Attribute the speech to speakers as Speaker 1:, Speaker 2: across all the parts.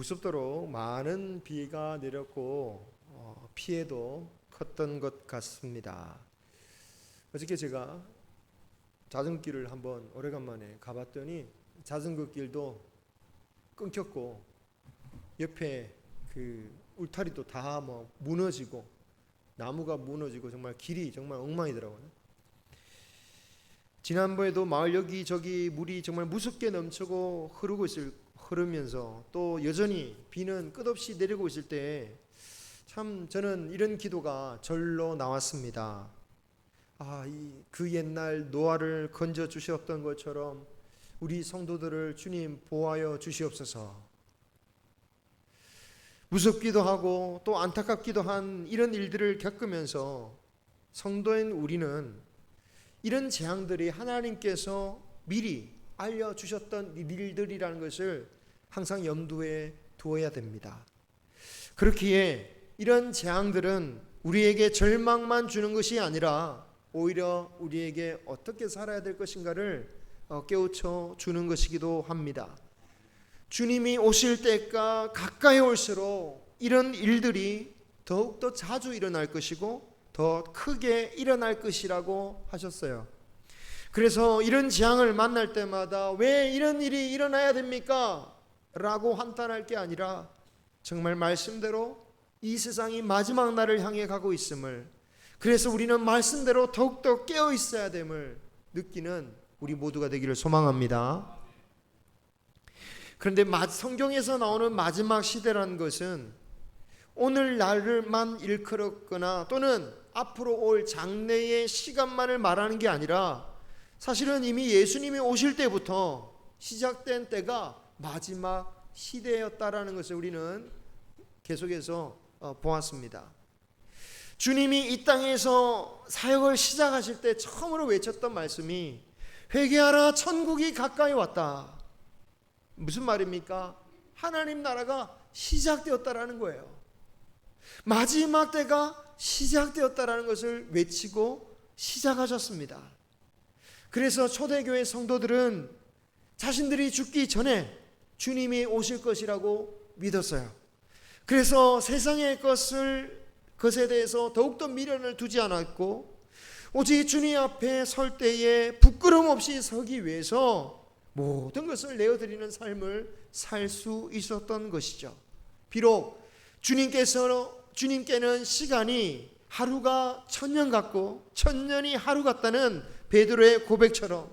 Speaker 1: 무섭도록 많은 비가 내렸고 피해도 컸던 것 같습니다. 어저께 제가 자전거길을 한번 오래간만에 가봤더니 자전거 길도 끊겼고 옆에 그 울타리도 다 무너지고 나무가 무너지고 정말 길이 정말 엉망이더라고요. 지난번에도 마을 여기저기 물이 정말 무섭게 넘치고 흐르면서 또 여전히 비는 끝없이 내리고 있을 때 참 저는 이런 기도가 절로 나왔습니다. 그 옛날 노아를 건져 주셨던 것처럼 우리 성도들을 주님 보호하여 주시옵소서. 무섭기도 하고 또 안타깝기도 한 이런 일들을 겪으면서 성도인 우리는 이런 재앙들이 하나님께서 미리 알려주셨던 일들이라는 것을 항상 염두에 두어야 됩니다. 그렇기에 이런 재앙들은 우리에게 절망만 주는 것이 아니라 오히려 우리에게 어떻게 살아야 될 것인가를 깨우쳐 주는 것이기도 합니다. 주님이 오실 때가 가까이 올수록 이런 일들이 더욱더 자주 일어날 것이고 더 크게 일어날 것이라고 하셨어요. 그래서 이런 재앙을 만날 때마다 왜 이런 일이 일어나야 됩니까? 라고 한탄할 게 아니라 정말 말씀대로 이 세상이 마지막 날을 향해 가고 있음을, 그래서 우리는 말씀대로 더욱더 깨어 있어야 됨을 느끼는 우리 모두가 되기를 소망합니다. 그런데 성경에서 나오는 마지막 시대라는 것은 오늘날을만 일컬었거나 또는 앞으로 올 장래의 시간만을 말하는 게 아니라 사실은 이미 예수님이 오실 때부터 시작된 때가 마지막 시대였다라는 것을 우리는 계속해서 보았습니다. 주님이 이 땅에서 사역을 시작하실 때 처음으로 외쳤던 말씀이 회개하라, 천국이 가까이 왔다. 무슨 말입니까? 하나님 나라가 시작되었다라는 거예요. 마지막 때가 시작되었다라는 것을 외치고 시작하셨습니다. 그래서 초대교회 성도들은 자신들이 죽기 전에 주님이 오실 것이라고 믿었어요. 그래서 세상의 것에 대해서 더욱더 미련을 두지 않았고 오직 주님 앞에 설 때에 부끄럼 없이 서기 위해서 모든 것을 내어드리는 삶을 살 수 있었던 것이죠. 비록 주님께는 시간이 하루가 천년 같고 천년이 하루 같다는 베드로의 고백처럼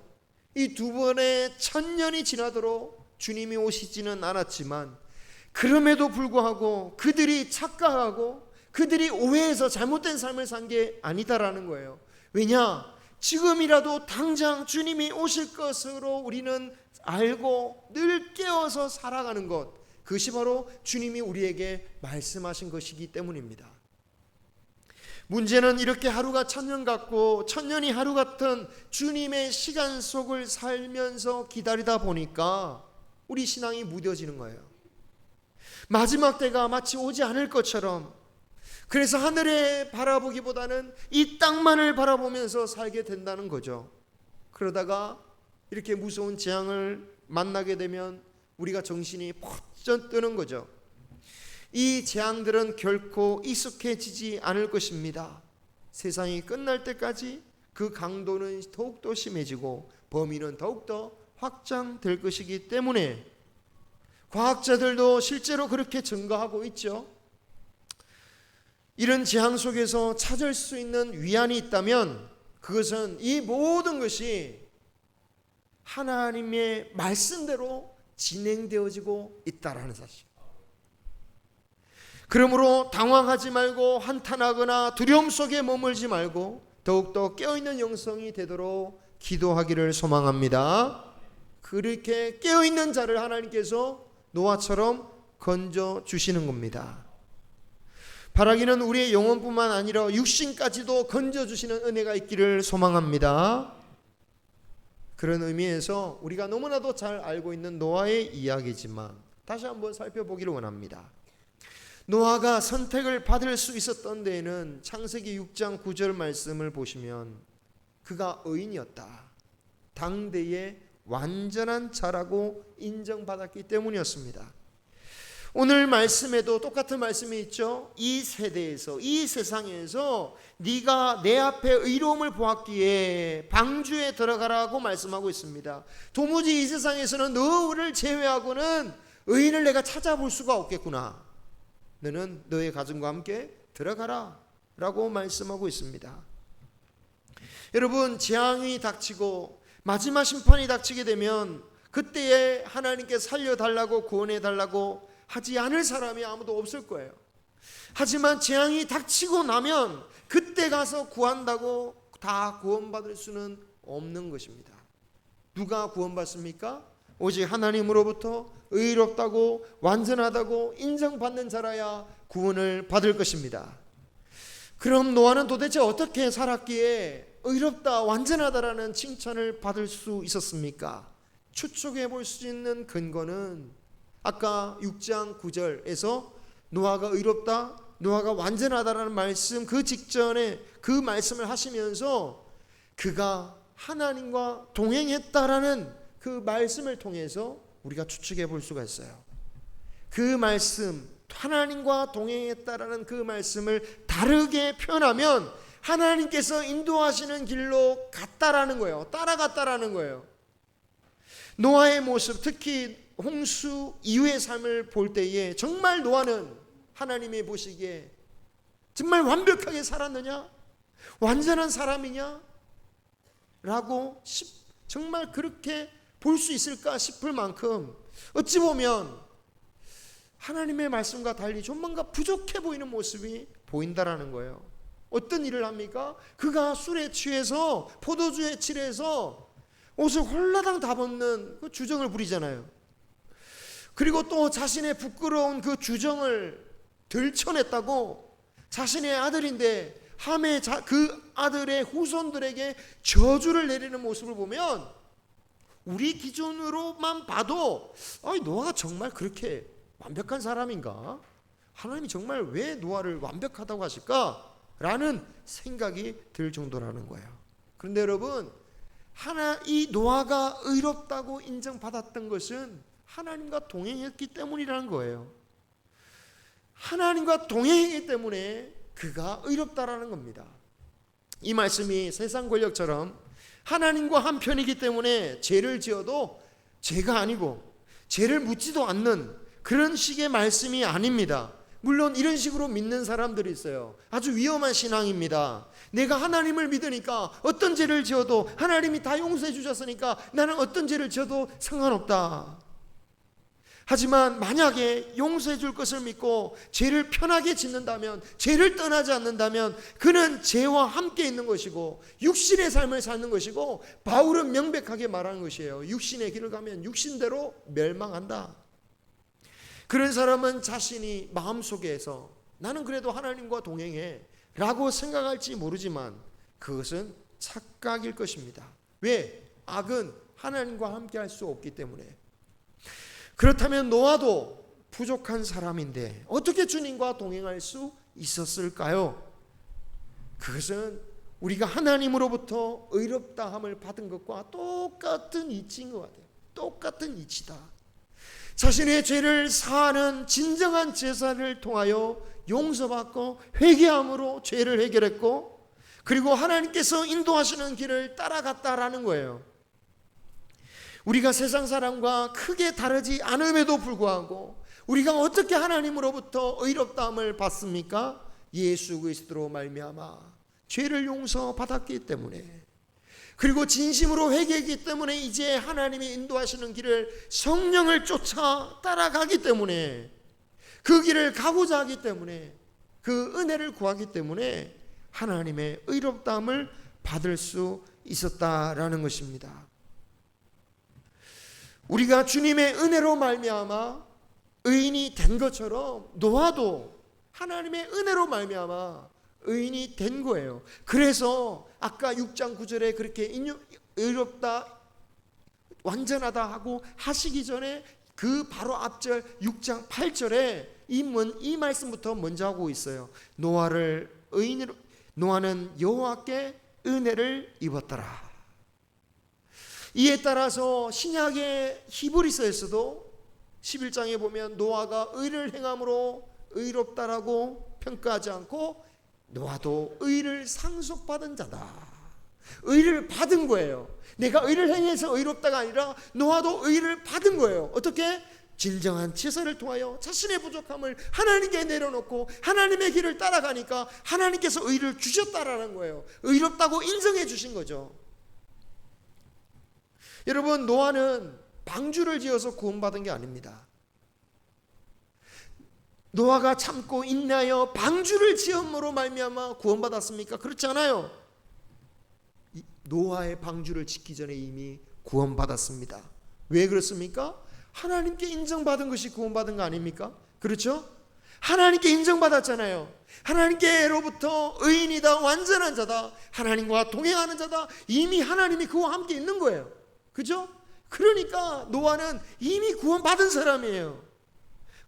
Speaker 1: 이 두 번의 천년이 지나도록 주님이 오시지는 않았지만 그럼에도 불구하고 그들이 착각하고 그들이 오해해서 잘못된 삶을 산 게 아니다라는 거예요. 왜냐? 지금이라도 당장 주님이 오실 것으로 우리는 알고 늘 깨어서 살아가는 것, 그것이 바로 주님이 우리에게 말씀하신 것이기 때문입니다. 문제는 이렇게 하루가 천년 같고 천년이 하루 같은 주님의 시간 속을 살면서 기다리다 보니까 우리 신앙이 무뎌지는 거예요. 마지막 때가 마치 오지 않을 것처럼, 그래서 하늘에 바라보기보다는 이 땅만을 바라보면서 살게 된다는 거죠. 그러다가 이렇게 무서운 재앙을 만나게 되면 우리가 정신이 퍼져 뜨는 거죠. 이 재앙들은 결코 익숙해지지 않을 것입니다. 세상이 끝날 때까지 그 강도는 더욱더 심해지고 범위는 더욱더 확장될 것이기 때문에 과학자들도 실제로 그렇게 증거하고 있죠. 이런 재앙 속에서 찾을 수 있는 위안이 있다면 그것은 이 모든 것이 하나님의 말씀대로 진행되어지고 있다라는 사실. 그러므로 당황하지 말고 한탄하거나 두려움 속에 머물지 말고 더욱더 깨어있는 영성이 되도록 기도하기를 소망합니다. 그렇게 깨어있는 자를 하나님께서 노아처럼 건져 주시는 겁니다. 바라기는 우리의 영혼뿐만 아니라 육신까지도 건져 주시는 은혜가 있기를 소망합니다. 그런 의미에서 우리가 너무나도 잘 알고 있는 노아의 이야기지만 다시 한번 살펴보기를 원합니다. 노아가 선택을 받을 수 있었던 데에는 창세기 6장 9절 말씀을 보시면 그가 의인이었다. 당대의 완전한 자라고 인정받았기 때문이었습니다. 오늘 말씀에도 똑같은 말씀이 있죠. 이 세대에서, 이 세상에서 네가 내 앞에 의로움을 보았기에 방주에 들어가라고 말씀하고 있습니다. 도무지 이 세상에서는 너를 제외하고는 의인을 내가 찾아볼 수가 없겠구나. 너는 너의 가정과 함께 들어가라 라고 말씀하고 있습니다. 여러분, 재앙이 닥치고 마지막 심판이 닥치게 되면 그때에 하나님께 살려달라고 구원해달라고 하지 않을 사람이 아무도 없을 거예요. 하지만 재앙이 닥치고 나면 그때 가서 구한다고 다 구원받을 수는 없는 것입니다. 누가 구원받습니까? 오직 하나님으로부터 의롭다고 완전하다고 인정받는 자라야 구원을 받을 것입니다. 그럼 노아는 도대체 어떻게 살았기에 의롭다 완전하다라는 칭찬을 받을 수 있었습니까? 추측해 볼 수 있는 근거는 아까 6장 9절에서 노아가 의롭다, 노아가 완전하다라는 말씀, 그 직전에 그 말씀을 하시면서 그가 하나님과 동행했다라는 그 말씀을 통해서 우리가 추측해 볼 수가 있어요. 그 말씀, 하나님과 동행했다라는 그 말씀을 다르게 표현하면 하나님께서 인도하시는 길로 갔다라는 거예요. 따라갔다라는 거예요. 노아의 모습, 특히 홍수 이후의 삶을 볼 때에 정말 노아는 하나님이 보시기에 정말 완벽하게 살았느냐? 완전한 사람이냐? 라고 정말 그렇게 볼 수 있을까 싶을 만큼 어찌 보면 하나님의 말씀과 달리 좀 뭔가 부족해 보이는 모습이 보인다라는 거예요. 어떤 일을 합니까? 그가 술에 취해서 포도주에 취해서 옷을 홀라당 다 벗는 그 주정을 부리잖아요. 그리고 또 자신의 부끄러운 그 주정을 들춰냈다고 자신의 아들인데 함에 그 아들의 후손들에게 저주를 내리는 모습을 보면 우리 기준으로만 봐도 노아가 정말 그렇게 완벽한 사람인가? 하나님이 정말 왜 노아를 완벽하다고 하실까? 라는 생각이 들 정도라는 거예요. 그런데 여러분, 이 노아가 의롭다고 인정받았던 것은 하나님과 동행했기 때문이라는 거예요. 하나님과 동행했기 때문에 그가 의롭다라는 겁니다. 이 말씀이 세상 권력처럼 하나님과 한편이기 때문에 죄를 지어도 죄가 아니고 죄를 묻지도 않는 그런 식의 말씀이 아닙니다. 물론 이런 식으로 믿는 사람들이 있어요. 아주 위험한 신앙입니다. 내가 하나님을 믿으니까 어떤 죄를 지어도 하나님이 다 용서해 주셨으니까 나는 어떤 죄를 지어도 상관없다. 하지만 만약에 용서해 줄 것을 믿고 죄를 편하게 짓는다면, 죄를 떠나지 않는다면 그는 죄와 함께 있는 것이고 육신의 삶을 사는 것이고, 바울은 명백하게 말하는 것이에요. 육신의 길을 가면 육신대로 멸망한다. 그런 사람은 자신이 마음속에서 나는 그래도 하나님과 동행해 라고 생각할지 모르지만 그것은 착각일 것입니다. 왜? 악은 하나님과 함께 할 수 없기 때문에. 그렇다면 노아도 부족한 사람인데 어떻게 주님과 동행할 수 있었을까요? 그것은 우리가 하나님으로부터 의롭다함을 받은 것과 똑같은 이치인 것 같아요. 똑같은 이치다. 자신의 죄를 사하는 진정한 제사를 통하여 용서받고 회개함으로 죄를 해결했고, 그리고 하나님께서 인도하시는 길을 따라갔다라는 거예요. 우리가 세상 사람과 크게 다르지 않음에도 불구하고 우리가 어떻게 하나님으로부터 의롭다함을 받습니까? 예수 그리스도로 말미암아 죄를 용서받았기 때문에, 그리고 진심으로 회개했기 때문에 이제 하나님이 인도하시는 길을 성령을 쫓아 따라가기 때문에, 그 길을 가고자 하기 때문에, 그 은혜를 구하기 때문에 하나님의 의롭다함을 받을 수 있었다라는 것입니다. 우리가 주님의 은혜로 말미암아 의인이 된 것처럼 노아도 하나님의 은혜로 말미암아 의인이 된 거예요. 그래서 아까 6장 9절에 그렇게 의롭다 완전하다 하고 하시기 전에 그 바로 앞절 6장 8절에 이 말씀부터 먼저 하고 있어요. 노아는 여호와께 은혜를 입었더라. 이에 따라서 신약의 히브리서에서도 11장에 보면 노아가 의를 행함으로 의롭다라고 평가하지 않고 노아도 의를 상속받은 자다. 의를 받은 거예요. 내가 의를 행해서 의롭다가 아니라 노아도 의를 받은 거예요. 어떻게? 진정한 제사를 통하여 자신의 부족함을 하나님께 내려놓고 하나님의 길을 따라가니까 하나님께서 의를 주셨다라는 거예요. 의롭다고 인정해 주신 거죠. 여러분, 노아는 방주를 지어서 구원받은 게 아닙니다. 노아가 참고 인내하여 방주를 지음으로 말미암아 구원받았습니까? 그렇지 않아요. 노아의 방주를 짓기 전에 이미 구원받았습니다. 왜 그렇습니까? 하나님께 인정받은 것이 구원받은 거 아닙니까? 그렇죠? 하나님께 인정받았잖아요. 하나님께로부터 의인이다, 완전한 자다, 하나님과 동행하는 자다, 이미 하나님이 그와 함께 있는 거예요. 그죠? 그러니까 노아는 이미 구원받은 사람이에요.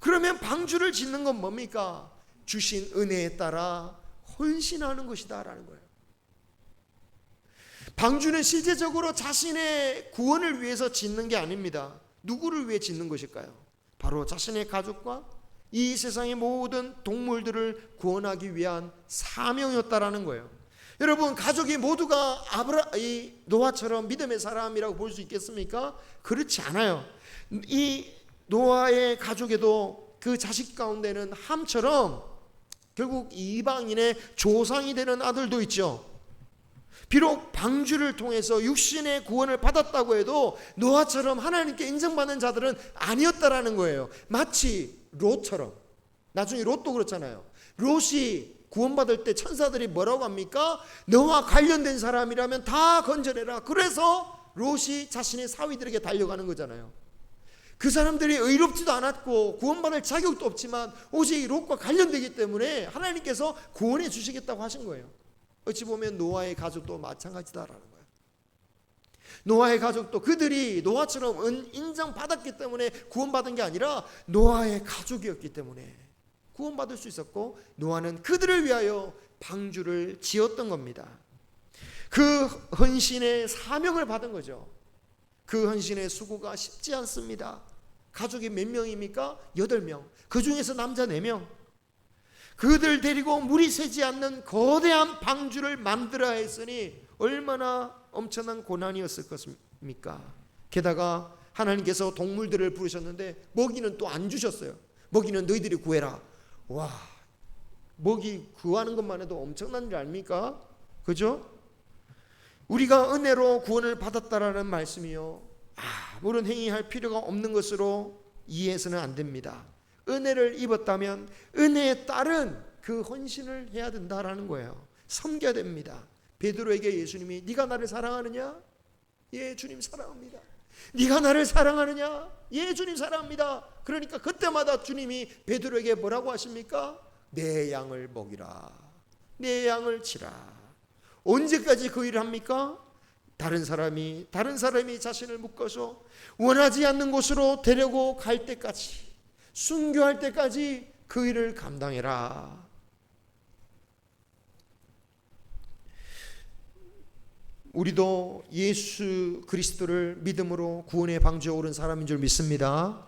Speaker 1: 그러면 방주를 짓는 건 뭡니까? 주신 은혜에 따라 헌신하는 것이다 라는 거예요. 방주는 실제적으로 자신의 구원을 위해서 짓는 게 아닙니다. 누구를 위해 짓는 것일까요? 바로 자신의 가족과 이 세상의 모든 동물들을 구원하기 위한 사명이었다라는 거예요. 여러분, 가족이 모두가 이 노아처럼 믿음의 사람이라고 볼 수 있겠습니까? 그렇지 않아요. 이 노아의 가족에도 그 자식 가운데는 함처럼 결국 이방인의 조상이 되는 아들도 있죠. 비록 방주를 통해서 육신의 구원을 받았다고 해도 노아처럼 하나님께 인정받는 자들은 아니었다라는 거예요. 마치 롯처럼. 나중에 롯도 그렇잖아요. 롯이 구원받을 때 천사들이 뭐라고 합니까? 너와 관련된 사람이라면 다 건져내라. 그래서 롯이 자신의 사위들에게 달려가는 거잖아요. 그 사람들이 의롭지도 않았고 구원받을 자격도 없지만 오직 롯과 관련되기 때문에 하나님께서 구원해 주시겠다고 하신 거예요. 어찌 보면 노아의 가족도 마찬가지다라는 거예요. 노아의 가족도 그들이 노아처럼 인정받았기 때문에 구원받은 게 아니라 노아의 가족이었기 때문에 구원받을 수 있었고, 노아는 그들을 위하여 방주를 지었던 겁니다. 그 헌신의 사명을 받은 거죠. 그 헌신의 수고가 쉽지 않습니다. 가족이 몇 명입니까? 8명. 그 중에서 남자 4명. 그들 데리고 물이 새지 않는 거대한 방주를 만들어야 했으니 얼마나 엄청난 고난이었을 것입니까? 게다가 하나님께서 동물들을 부르셨는데 먹이는 또 안 주셨어요. 먹이는 너희들이 구해라. 와, 먹이 구하는 것만 해도 엄청난 일 아닙니까? 그죠? 우리가 은혜로 구원을 받았다라는 말씀이요, 아무런 행위할 필요가 없는 것으로 이해해서는 안 됩니다. 은혜를 입었다면 은혜에 따른 그 헌신을 해야 된다라는 거예요. 섬겨야 됩니다. 베드로에게 예수님이 네가 나를 사랑하느냐? 예, 주님 사랑합니다. 네가 나를 사랑하느냐? 예, 주님 사랑합니다. 그러니까 그때마다 주님이 베드로에게 뭐라고 하십니까? 내 양을 먹이라, 내 양을 치라. 언제까지 그 일을 합니까? 다른 사람이 자신을 묶어서 원하지 않는 곳으로 데리고 갈 때까지, 순교할 때까지 그 일을 감당해라. 우리도 예수 그리스도를 믿음으로 구원의 방주에 오른 사람인 줄 믿습니다.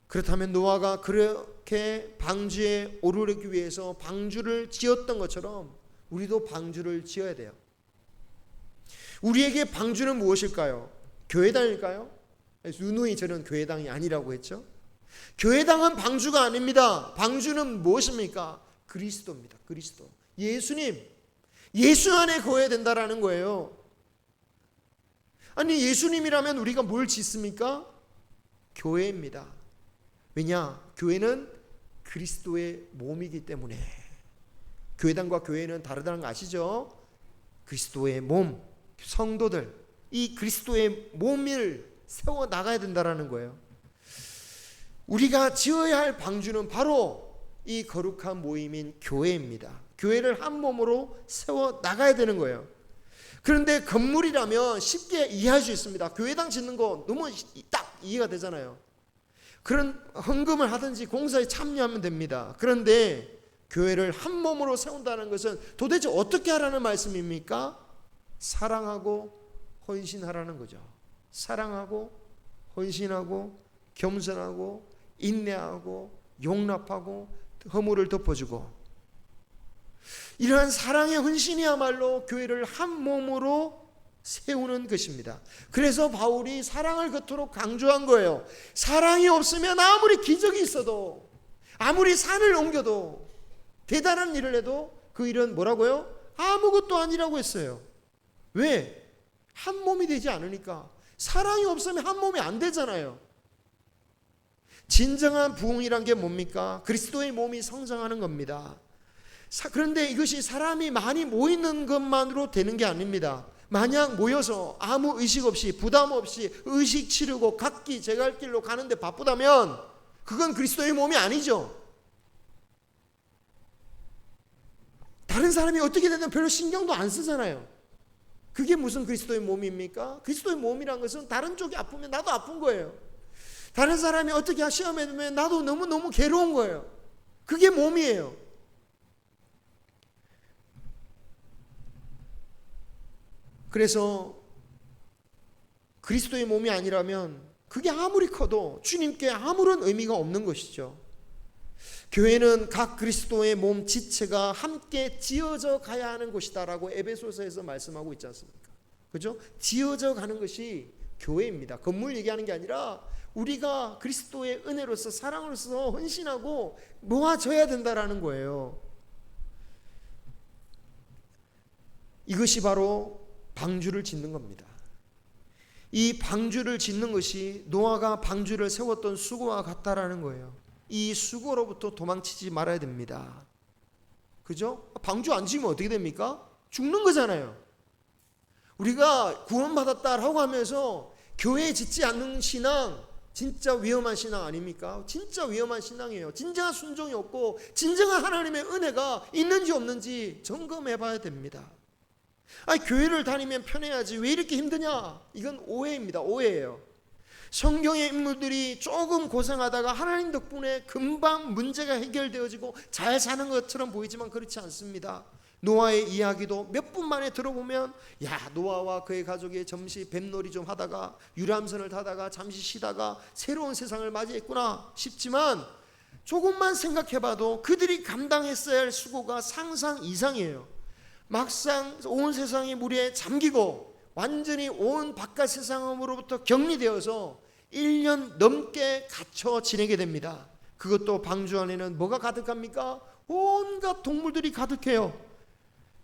Speaker 1: 그렇다면 노아가 그렇게 방주에 오르기 위해서 방주를 지었던 것처럼 우리도 방주를 지어야 돼요. 우리에게 방주는 무엇일까요? 교회당일까요? 누누이 저는 교회당이 아니라고 했죠. 교회당은 방주가 아닙니다. 방주는 무엇입니까? 그리스도입니다. 그리스도, 예수님, 예수 안에 거해야 된다라는 거예요. 아니, 예수님이라면 우리가 뭘 짓습니까? 교회입니다. 왜냐? 교회는 그리스도의 몸이기 때문에. 교회당과 교회는 다르다는 거 아시죠? 그리스도의 몸, 성도들, 이 그리스도의 몸을 세워 나가야 된다라는 거예요. 우리가 지어야 할 방주는 바로 이 거룩한 모임인 교회입니다. 교회를 한 몸으로 세워 나가야 되는 거예요. 그런데 건물이라면 쉽게 이해할 수 있습니다. 교회당 짓는 거 너무 딱 이해가 되잖아요. 그런 헌금을 하든지 공사에 참여하면 됩니다. 그런데 교회를 한 몸으로 세운다는 것은 도대체 어떻게 하라는 말씀입니까? 사랑하고 헌신하라는 거죠. 사랑하고 헌신하고 겸손하고 인내하고 용납하고 허물을 덮어주고, 이러한 사랑의 헌신이야말로 교회를 한 몸으로 세우는 것입니다. 그래서 바울이 사랑을 그토록 강조한 거예요. 사랑이 없으면 아무리 기적이 있어도, 아무리 산을 옮겨도, 대단한 일을 해도 그 일은 뭐라고요? 아무것도 아니라고 했어요. 왜? 한 몸이 되지 않으니까. 사랑이 없으면 한 몸이 안 되잖아요. 진정한 부흥이란 게 뭡니까? 그리스도의 몸이 성장하는 겁니다. 그런데 이것이 사람이 많이 모이는 것만으로 되는 게 아닙니다. 만약 모여서 아무 의식 없이, 부담 없이 의식 치르고 각기 제갈 길로 가는데 바쁘다면 그건 그리스도의 몸이 아니죠. 다른 사람이 어떻게 되든 별로 신경도 안 쓰잖아요. 그게 무슨 그리스도의 몸입니까? 그리스도의 몸이란 것은 다른 쪽이 아프면 나도 아픈 거예요. 다른 사람이 어떻게 시험에 들면 나도 너무너무 괴로운 거예요. 그게 몸이에요. 그래서 그리스도의 몸이 아니라면 그게 아무리 커도 주님께 아무런 의미가 없는 것이죠. 교회는 각 그리스도의 몸 지체가 함께 지어져 가야 하는 곳이다라고 에베소서에서 말씀하고 있지 않습니까? 그죠? 지어져 가는 것이 교회입니다. 건물 얘기하는 게 아니라 우리가 그리스도의 은혜로서 사랑으로서 헌신하고 모아져야 된다라는 거예요. 이것이 바로 방주를 짓는 겁니다. 이 방주를 짓는 것이 노아가 방주를 세웠던 수고와 같다라는 거예요. 이 수고로부터 도망치지 말아야 됩니다. 그죠? 방주 안 지으면 어떻게 됩니까? 죽는 거잖아요. 우리가 구원받았다라고 하면서 교회에 짓지 않는 신앙, 진짜 위험한 신앙 아닙니까? 진짜 위험한 신앙이에요. 진정한 순종이 없고 진정한 하나님의 은혜가 있는지 없는지 점검해 봐야 됩니다. 아니, 교회를 다니면 편해야지 왜 이렇게 힘드냐? 이건 오해입니다. 오해예요. 성경의 인물들이 조금 고생하다가 하나님 덕분에 금방 문제가 해결되어지고 잘 사는 것처럼 보이지만 그렇지 않습니다. 노아의 이야기도 몇 분 만에 들어보면 노아와 그의 가족이 잠시 뱀놀이 좀 하다가 유람선을 타다가 잠시 쉬다가 새로운 세상을 맞이했구나 싶지만 조금만 생각해봐도 그들이 감당했어야 할 수고가 상상 이상이에요. 막상 온 세상이 물에 잠기고 완전히 온 바깥 세상으로부터 격리되어서 1년 넘게 갇혀 지내게 됩니다. 그것도 방주 안에는 뭐가 가득합니까? 온갖 동물들이 가득해요.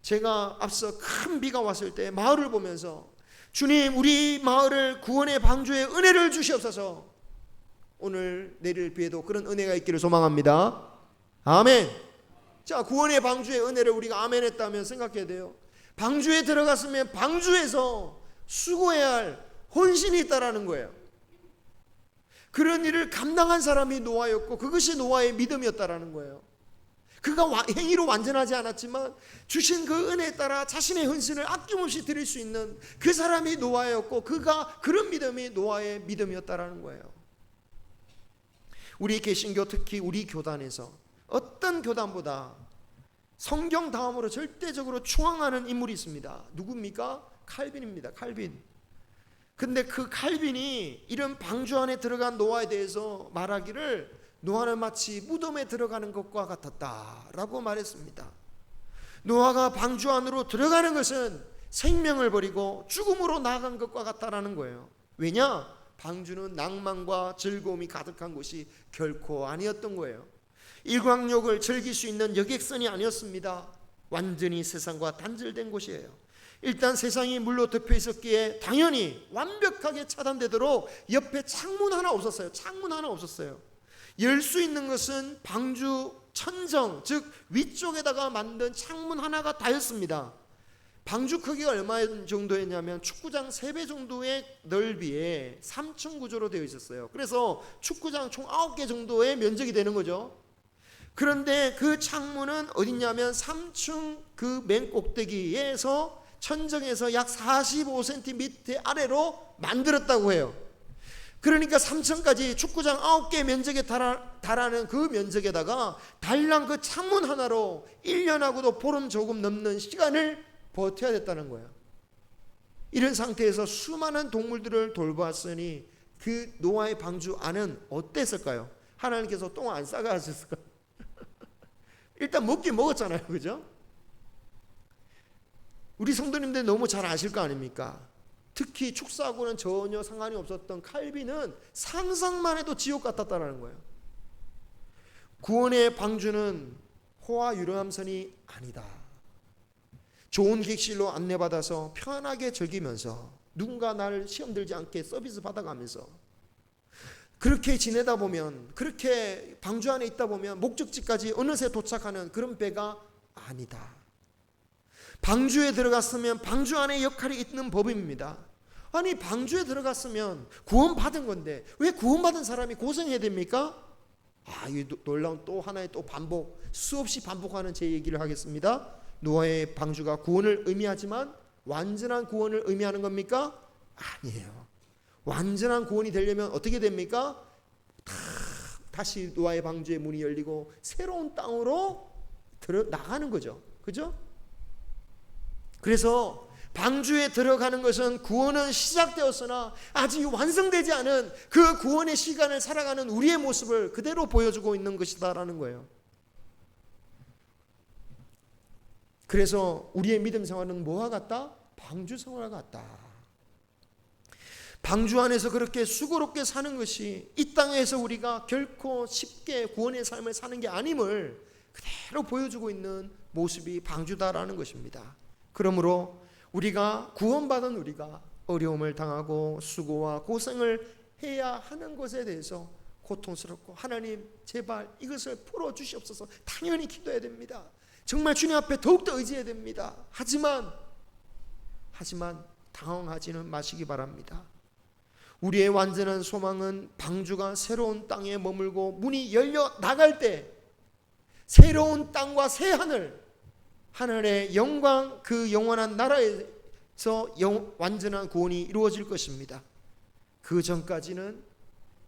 Speaker 1: 제가 앞서 큰 비가 왔을 때 마을을 보면서 주님, 우리 마을을 구원의 방주에 은혜를 주시옵소서. 오늘 내릴 비에도 그런 은혜가 있기를 소망합니다. 아멘. 자, 구원의 방주의 은혜를 우리가 아멘 했다면 생각해야 돼요. 방주에 들어갔으면 방주에서 수고해야 할 헌신이 있다라는 거예요. 그런 일을 감당한 사람이 노아였고 그것이 노아의 믿음이었다라는 거예요. 그가 행위로 완전하지 않았지만 주신 그 은혜에 따라 자신의 헌신을 아낌없이 드릴 수 있는 그 사람이 노아였고 그가 그런 믿음이 노아의 믿음이었다라는 거예요. 우리 개신교, 특히 우리 교단에서 어떤 교단보다 성경 다음으로 절대적으로 추앙하는 인물이 있습니다. 누굽니까? 칼빈입니다. 칼빈. 근데 그 칼빈이 이런 방주 안에 들어간 노아에 대해서 말하기를 노아는 마치 무덤에 들어가는 것과 같았다라고 말했습니다. 노아가 방주 안으로 들어가는 것은 생명을 버리고 죽음으로 나아간 것과 같다라는 거예요. 왜냐? 방주는 낭만과 즐거움이 가득한 곳이 결코 아니었던 거예요. 일광욕을 즐길 수 있는 여객선이 아니었습니다. 완전히 세상과 단절된 곳이에요. 일단 세상이 물로 덮여 있었기에 당연히 완벽하게 차단되도록 옆에 창문 하나 없었어요. 창문 하나 없었어요. 열 수 있는 것은 방주 천정, 즉 위쪽에다가 만든 창문 하나가 다였습니다. 방주 크기가 얼마 정도였냐면 축구장 3배 정도의 넓이에 3층 구조로 되어 있었어요. 그래서 축구장 총 9개 정도의 면적이 되는 거죠. 그런데 그 창문은 어딨냐면 3층 그 맨 꼭대기에서 천정에서 약 45cm 밑에 아래로 만들었다고 해요. 그러니까 3층까지 축구장 9개 면적에 달하는 그 면적에다가 달랑 그 창문 하나로 1년하고도 보름 조금 넘는 시간을 버텨야 됐다는 거예요. 이런 상태에서 수많은 동물들을 돌보았으니 그 노아의 방주 안은 어땠을까요? 하나님께서 똥 안 싸게 하셨을까요? 일단 먹긴 먹었잖아요, 그죠? 우리 성도님들 너무 잘 아실 거 아닙니까? 특히 축사하고는 전혀 상관이 없었던 칼빈은 상상만 해도 지옥 같았다는 거예요. 구원의 방주는 호화 유람선이 아니다. 좋은 객실로 안내받아서 편하게 즐기면서 누군가 나를 시험 들지 않게 서비스 받아가면서 그렇게 지내다 보면, 그렇게 방주 안에 있다 보면 목적지까지 어느새 도착하는 그런 배가 아니다. 방주에 들어갔으면 방주 안에 역할이 있는 법입니다. 아니, 방주에 들어갔으면 구원받은 건데 왜 구원받은 사람이 고생해야 됩니까? 이 놀라운 또 하나의 또 반복, 수없이 반복하는 제 얘기를 하겠습니다. 노아의 방주가 구원을 의미하지만 완전한 구원을 의미하는 겁니까? 아니에요. 완전한 구원이 되려면 어떻게 됩니까? 다시 노아의 방주의 문이 열리고 새로운 땅으로 나가는 거죠. 그죠? 그래서 방주에 들어가는 것은 구원은 시작되었으나 아직 완성되지 않은 그 구원의 시간을 살아가는 우리의 모습을 그대로 보여주고 있는 것이다라는 거예요. 그래서 우리의 믿음 생활은 뭐와 같다? 방주 생활과 같다. 방주 안에서 그렇게 수고롭게 사는 것이 이 땅에서 우리가 결코 쉽게 구원의 삶을 사는 게 아님을 그대로 보여주고 있는 모습이 방주다라는 것입니다. 그러므로 우리가 구원받은 우리가 어려움을 당하고 수고와 고생을 해야 하는 것에 대해서 고통스럽고 하나님 제발 이것을 풀어주시옵소서 당연히 기도해야 됩니다. 정말 주님 앞에 더욱더 의지해야 됩니다. 하지만 당황하지는 마시기 바랍니다. 우리의 완전한 소망은 방주가 새로운 땅에 머물고 문이 열려 나갈 때 새로운 땅과 새 하늘의 영광, 그 영원한 나라에서 완전한 구원이 이루어질 것입니다. 그 전까지는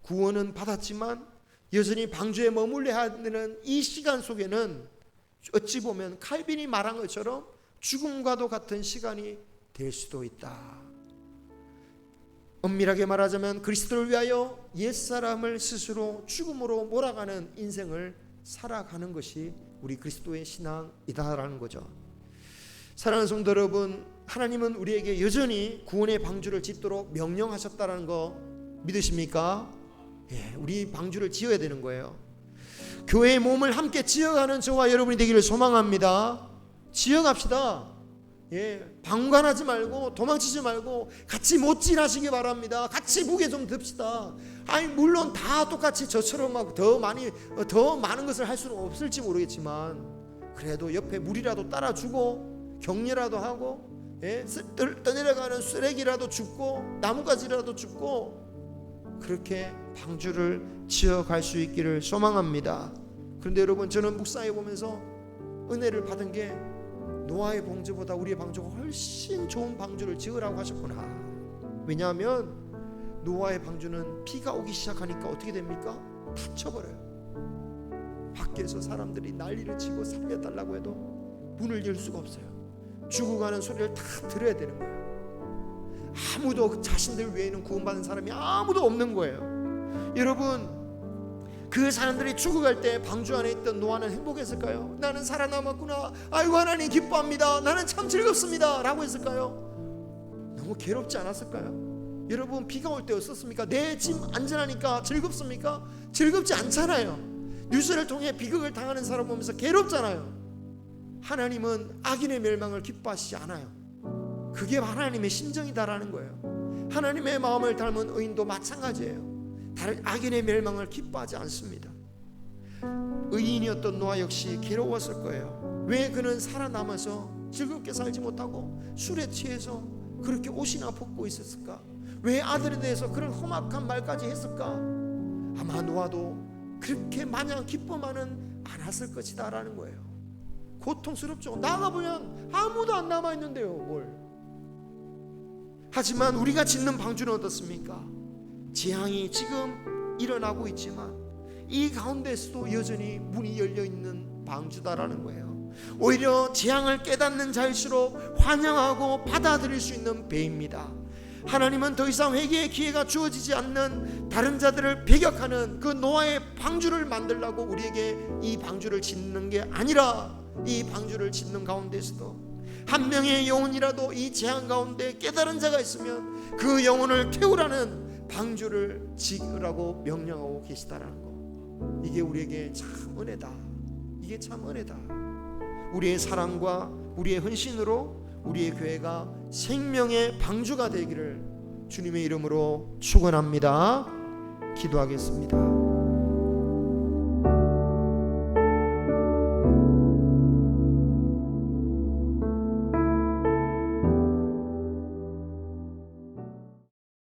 Speaker 1: 구원은 받았지만 여전히 방주에 머물러야 하는 이 시간 속에는 어찌 보면 칼빈이 말한 것처럼 죽음과도 같은 시간이 될 수도 있다. 엄밀하게 말하자면 그리스도를 위하여 옛사람을 스스로 죽음으로 몰아가는 인생을 살아가는 것이 우리 그리스도의 신앙이다라는 거죠. 사랑하는 성도 여러분, 하나님은 우리에게 여전히 구원의 방주를 짓도록 명령하셨다는 거 믿으십니까? 예, 우리 방주를 지어야 되는 거예요. 교회의 몸을 함께 지어가는 저와 여러분이 되기를 소망합니다. 지어갑시다. 예, 방관하지 말고 도망치지 말고 같이 못질하시기 바랍니다. 같이 무게 좀 듭시다. 물론 다 똑같이 저처럼 막 더 많은 것을 할 수는 없을지 모르겠지만 그래도 옆에 물이라도 따라주고 격려라도 하고, 예, 떠내려가는 쓰레기라도 줍고 나뭇가지라도 줍고 그렇게 방주를 지어갈 수 있기를 소망합니다. 그런데 여러분, 저는 묵상해 보면서 은혜를 받은 게 노아의 방주보다 우리의 방주가 훨씬 좋은 방주를 지으라고 하셨구나. 왜냐하면 노아의 방주는 비가 오기 시작하니까 어떻게 됩니까? 닫혀버려요. 밖에서 사람들이 난리를 치고 살려달라고 해도 문을 열 수가 없어요. 죽어가는 소리를 다 들어야 되는 거예요. 아무도 자신들 외에는 구원받은 사람이 아무도 없는 거예요. 여러분, 그 사람들이 죽어갈 때 방주 안에 있던 노아는 행복했을까요? 나는 살아남았구나, 아이고 하나님 기뻐합니다, 나는 참 즐겁습니다 라고 했을까요? 너무 괴롭지 않았을까요? 여러분, 비가 올 때 어떻습니까? 내 짐 안전하니까 즐겁습니까? 즐겁지 않잖아요. 뉴스를 통해 비극을 당하는 사람 보면서 괴롭잖아요. 하나님은 악인의 멸망을 기뻐하시지 않아요. 그게 하나님의 심정이다라는 거예요. 하나님의 마음을 닮은 의인도 마찬가지예요. 악인의 멸망을 기뻐하지 않습니다. 의인이었던 노아 역시 괴로웠을 거예요. 왜 그는 살아남아서 즐겁게 살지 못하고 술에 취해서 그렇게 옷이나 벗고 있었을까? 왜 아들에 대해서 그런 험악한 말까지 했을까? 아마 노아도 그렇게 마냥 기뻐만은 않았을 것이다 라는 거예요. 고통스럽죠. 나가보면 아무도 안 남아있는데요, 뭘. 하지만 우리가 짓는 방주는 어떻습니까? 재앙이 지금 일어나고 있지만 이 가운데서도 여전히 문이 열려있는 방주다라는 거예요. 오히려 재앙을 깨닫는 자일수록 환영하고 받아들일 수 있는 배입니다. 하나님은 더 이상 회개의 기회가 주어지지 않는 다른 자들을 배격하는 그 노아의 방주를 만들라고 우리에게 이 방주를 짓는 게 아니라, 이 방주를 짓는 가운데서도 한 명의 영혼이라도 이 재앙 가운데 깨달은 자가 있으면 그 영혼을 태우라는 방주를 지으라고 명령하고 계시다라는 거. 이게 우리에게 참 은혜다. 이게 참 은혜다. 우리의 사랑과 우리의 헌신으로 우리의 교회가 생명의 방주가 되기를 주님의 이름으로 축원합니다. 기도하겠습니다.